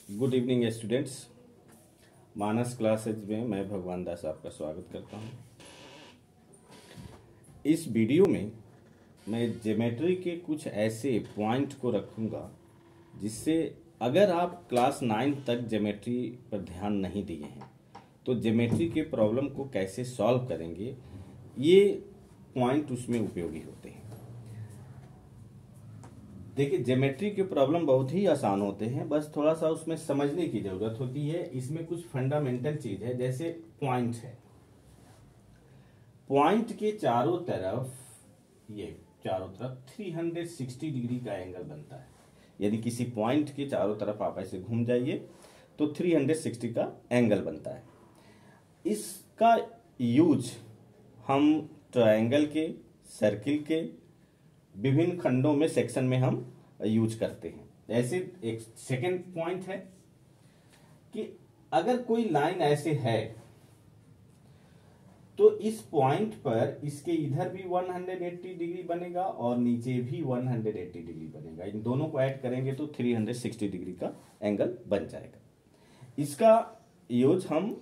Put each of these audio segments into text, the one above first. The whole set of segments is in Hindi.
Good evening students. Manas classes में मैं भगवान दास आपका स्वागत करता हूं। इस वीडियो में मैं ज्योमेट्री के कुछ ऐसे पॉइंट को रखूंगा जिससे अगर आप क्लास 9 तक ज्योमेट्री पर ध्यान नहीं दिए हैं तो ज्योमेट्री के प्रॉब्लम को कैसे सॉल्व करेंगे, ये पॉइंट उसमें उपयोगी होते हैं। देखिए, ज्योमेट्री के प्रॉब्लम बहुत ही आसान होते हैं, बस थोड़ा सा उसमें समझने की जरूरत होती है। इसमें कुछ फंडामेंटल चीज है, जैसे पॉइंट है। पॉइंट के चारों तरफ 360 डिग्री का एंगल बनता है। यदि किसी पॉइंट के चारों तरफ आप ऐसे घूम जाइए तो 360 का एंगल बनता है। इसका यूज हम ट्रायंगल के, सर्किल के विभिन्न खंडों में, सेक्शन में हम यूज करते हैं। ऐसे एक सेकंड पॉइंट है कि अगर कोई लाइन ऐसे है तो इस पॉइंट पर इसके इधर भी 180 डिग्री बनेगा और नीचे भी 180 डिग्री बनेगा। इन दोनों को ऐड करेंगे तो 360 डिग्री का एंगल बन जाएगा। इसका यूज हम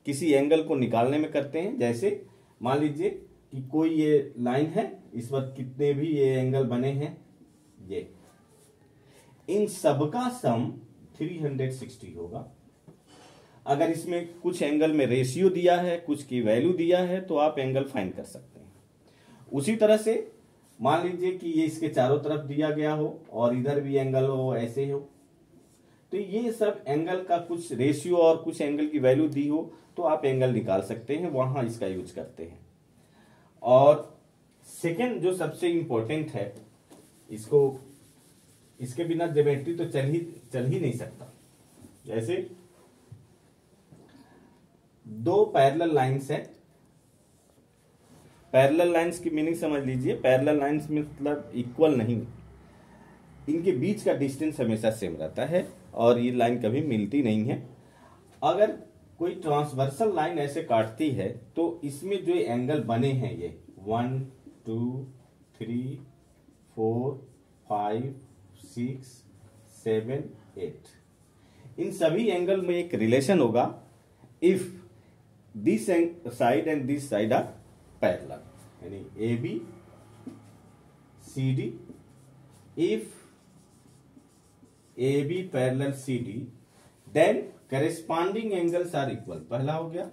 किसी एंगल को निकालने में करते हैं। जैसे मान लीजिए कि कोई ये लाइन है, इस वक्त कितने भी ये एंगल बने हैं, ये इन सबका सम 360 होगा। अगर इसमें कुछ एंगल में रेशियो दिया है, कुछ की वैल्यू दिया है, तो आप एंगल फाइंड कर सकते हैं। उसी तरह से मान लीजिए कि ये इसके चारों तरफ दिया गया हो और इधर भी एंगल हो, ऐसे हो, तो ये सब एंगल का कुछ रेशियो और कुछ एंगल की वैल्यू दी हो तो आप एंगल निकाल सकते हैं, वहां इसका यूज करते हैं। और सेकंड जो सबसे इंपॉर्टेंट है, इसके बिना ज्योमेट्री तो चल ही नहीं सकता। जैसे दो पैरेलल लाइंस है। पैरेलल लाइंस की मीनिंग समझ लीजिए। पैरेलल लाइंस मतलब इक्वल नहीं, इनके बीच का डिस्टेंस हमेशा सेम रहता है और ये लाइन कभी मिलती नहीं है। अगर कोई ट्रांसवर्सल लाइन ऐसे काटती है तो इसमें जो एंगल बने हैं, ये 1 2 3 4 5 6 7 8, इन सभी एंगल में एक रिलेशन होगा। If this side and this side are parallel, यानी A B C D, if A B parallel C D then corresponding angles are equal. पहला हो गया,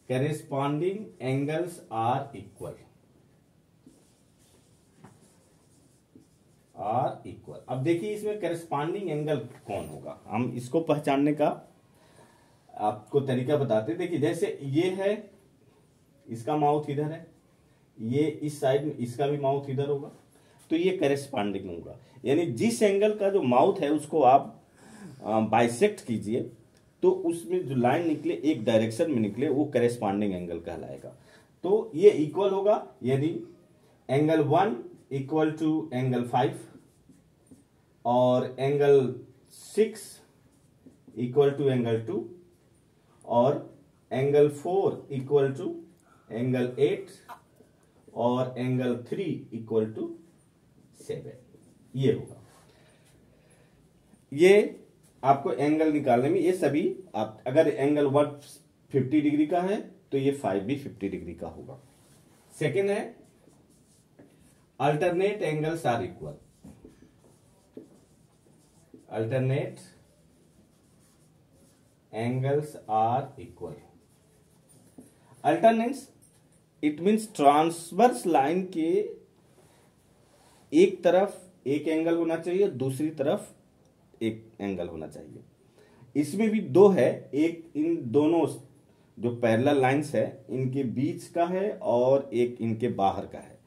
करेस्पॉन्डिंग एंगल्स आर इक्वल। अब देखिए इसमें करेस्पॉन्डिंग एंगल कौन होगा, हम इसको पहचानने का आपको तरीका बताते हैं। देखिए जैसे ये है, इसका माउथ इधर है, ये इस साइड में इसका भी माउथ इधर होगा, तो ये करेस्पॉन्डिंग होगा। यानी जिस एंगल का जो माउथ है उसको आप बाइसेक्ट कीजिए तो उसमें जो लाइन निकले, एक डायरेक्शन में निकले, वो करेस्पॉन्डिंग एंगल कहलाएगा। तो ये इक्वल होगा यदि एंगल 1 इक्वल टू एंगल 5 और एंगल 6 इक्वल टू एंगल 2 और एंगल 4 इक्वल टू एंगल 8 और एंगल 3 इक्वल टू 7। ये होगा। ये आपको एंगल निकालने में, ये सभी आप, अगर एंगल 1 50 डिग्री का है तो ये 5 भी 50 डिग्री का होगा। सेकेंड है alternate angles are equal. Alternate angles are equal. Alternates it means transverse line के एक तरफ एक एंगल होना चाहिए, दूसरी तरफ एक एंगल होना चाहिए। इसमें भी दो है, एक इन दोनों जो पैरेलल लाइंस है इनके बीच का है और एक इनके बाहर का है।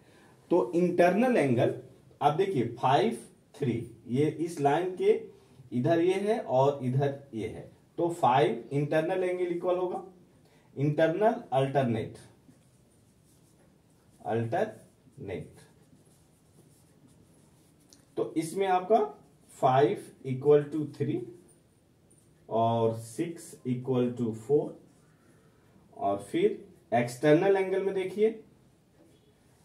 तो इंटरनल एंगल आप देखिए 5 3, ये इस लाइन के इधर ये है और इधर ये है, तो 5 इंटरनल एंगल इक्वल होगा इंटरनल अल्टरनेट। तो इसमें आपका 5 इक्वल टू 3 और 6 इक्वल टू 4। और फिर एक्सटर्नल एंगल में देखिए,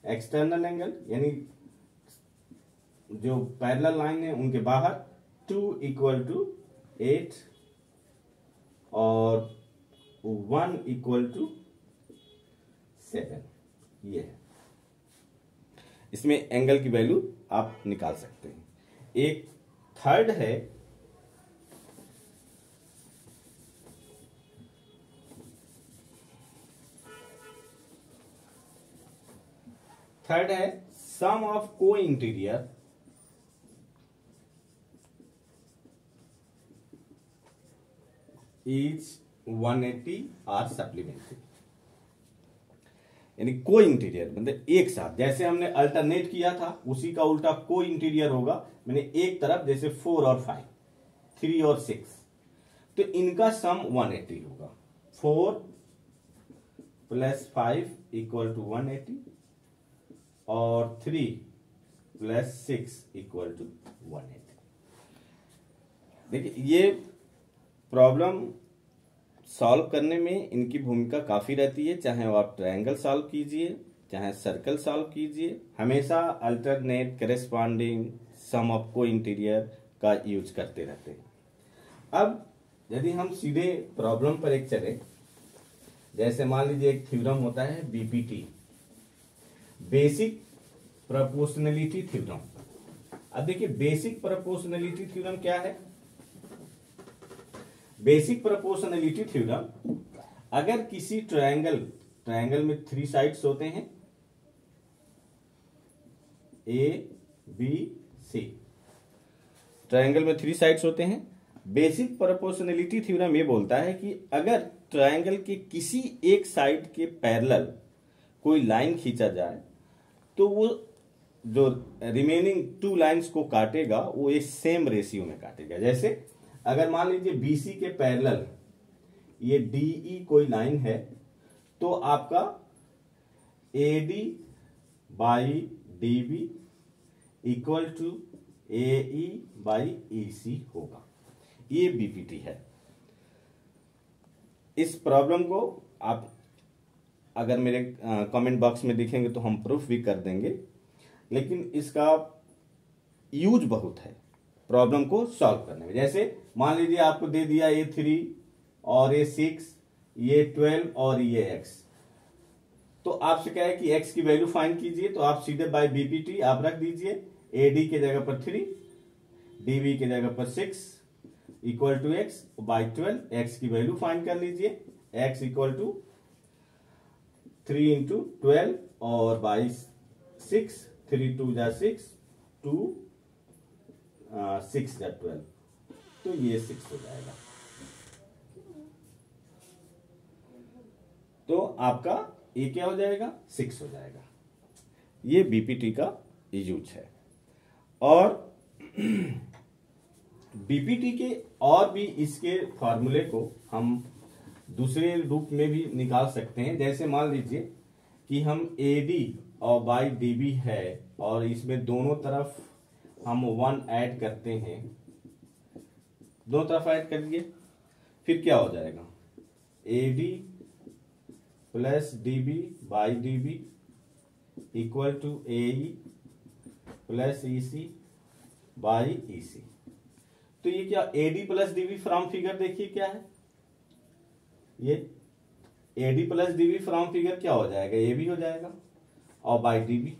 एक्सटर्नल एंगल यानी जो पैरेलल लाइन है उनके बाहर 2 इक्वल टू 8 और 1 इक्वल टू 7। ये है, इसमें एंगल की वैल्यू आप निकाल सकते हैं। एक थर्ड है, सम ऑफ को इंटीरियर इज 180 आर सप्लीमेंट्री। यानी को इंटीरियर मतलब एक साथ, जैसे हमने अल्टरनेट किया था उसी का उल्टा को इंटीरियर होगा। मैंने एक तरफ जैसे 4 और 5, 3 और 6, तो इनका सम 180 होगा। 4 प्लस 5 इक्वल टू 180 और 3 प्लस 6 इक्वल टू 180। देखिए ये प्रॉब्लम सॉल्व करने में इनकी भूमिका काफी रहती है, चाहे वो आप ट्रायंगल सॉल्व कीजिए चाहे सर्कल सॉल्व कीजिए, हमेशा अल्टरनेट, करेस्पॉन्डिंग, सम ऑफ को इंटीरियर का यूज करते रहते हैं। अब यदि हम सीधे प्रॉब्लम पर एक चले, जैसे मान लीजिए एक थ्योरम होता है बीपीटी, बेसिक प्रोपोर्शनलिटी थ्योरम। अब देखिए बेसिक प्रोपोर्शनलिटी थ्योरम क्या है। बेसिक प्रोपोर्शनलिटी थ्योरम, अगर किसी ट्रायंगल में 3 साइड्स होते हैं ए बी सी, ट्रायंगल में 3 साइड्स होते हैं। बेसिक प्रोपोर्शनलिटी थ्योरम ये बोलता है कि अगर ट्रायंगल के किसी एक साइड के पैरेलल कोई लाइन खींचा जाए तो वो जो रिमेनिंग 2 लाइंस को काटेगा वो एक सेम रेशियो में काटेगा। जैसे अगर मान लीजिए बीसी के पैरेलल ये डीई कोई लाइन है तो आपका AD by DB equal to AE by EC होगा। ये बीपीटी है। इस प्रॉब्लम को आप अगर मेरे कमेंट बॉक्स में दिखेंगे तो हम प्रूफ भी कर देंगे, लेकिन इसका यूज बहुत है प्रॉब्लम को सॉल्व करने में। जैसे मान लीजिए आपको दे दिया ये 3 और ये 6, ये 12 और ये x, तो आपसे क्या है कि x की वैल्यू फाइंड कीजिए, तो आप सीधे बाय बीपीटी आप रख दीजिए AD के जगह पर 3, DB के जगह पर 6 equal to x by 12, x की वैल्यू फाइंड कर लीजिए, x इक्वल टू 3 इंटू 12 और बाई 6, 3 2 जा 6, 2 6 जा 12, तो ये 6 हो जाएगा। तो आपका ये क्या हो जाएगा, 6 हो जाएगा। ये बीपीटी का यूज है। और बीपीटी के और भी इसके फॉर्मूले को हम दूसरे रूप में भी निकाल सकते हैं। जैसे मान लीजिए कि हम AD और बाई DB है और इसमें दोनों तरफ हम 1 ऐड करते हैं, दोनों तरफ ऐड कर दिए, फिर क्या हो जाएगा, AD plus DB by DB equal to AE plus EC by EC। तो ये क्या AD plus DB from figure देखिए क्या है, ये AD plus DB from figure क्या हो जाएगा, AB हो जाएगा और बाई DB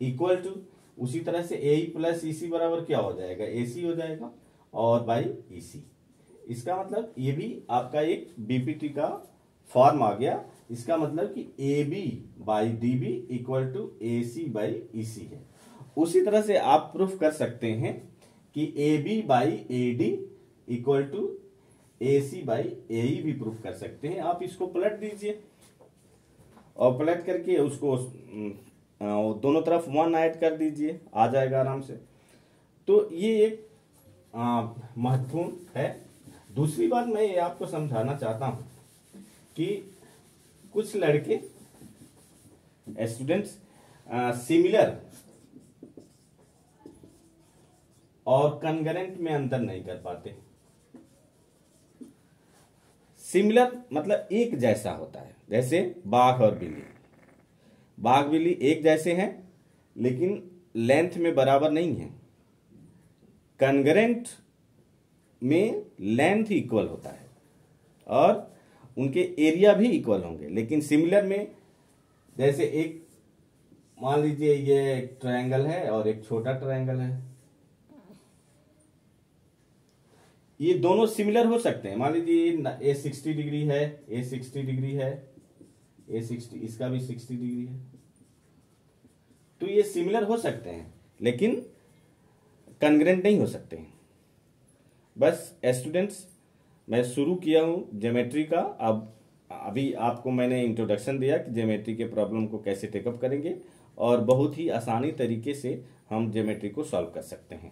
इक्वल टू उसी तरह से AE प्लस EC बराबर क्या हो जाएगा, AC हो जाएगा और बाई EC। इसका मतलब ये भी आपका एक बीपीटी का फॉर्म आ गया। इसका मतलब कि AB by DB equal to AC by EC है। उसी तरह से आप प्रूफ कर सकते हैं कि AB by AD equal to AC by AE भी प्रूफ कर सकते हैं। आप इसको पलट दीजिए और पलट करके उसको दोनों तरफ 1 ऐड कर दीजिए, आ जाएगा आराम से। तो ये एक महत्वपूर्ण है। दूसरी बात मैं ये आपको समझाना चाहता हूं कि कुछ लड़के स्टूडेंट्स सिमिलर और कनकरेंट में अंतर नहीं कर पाते। सिमिलर मतलब एक जैसा होता है, जैसे बाघ और बिल्ली। बाघ बिल्ली एक जैसे हैं लेकिन लेंथ में बराबर नहीं है। कॉन्ग्रेंट में लेंथ इक्वल होता है और उनके एरिया भी इक्वल होंगे, लेकिन सिमिलर में जैसे एक मान लीजिए ये एक ट्रायंगल है और एक छोटा ट्रायंगल है, ये दोनों सिमिलर हो सकते हैं। मान लीजिए ए 60 डिग्री है, ए 60 डिग्री है, ए 60 इसका भी 60 डिग्री है, तो ये सिमिलर हो सकते हैं लेकिन कॉन्ग्रेंट नहीं हो सकते हैं। बस स्टूडेंट्स, मैं शुरू किया हूं ज्योमेट्री का। अब अभी आपको मैंने इंट्रोडक्शन दिया कि ज्योमेट्री के प्रॉब्लम को कैसे टेकअप करेंगे और बहुत ही आसानी तरीके से हम ज्योमेट्री को सॉल्व कर सकते हैं।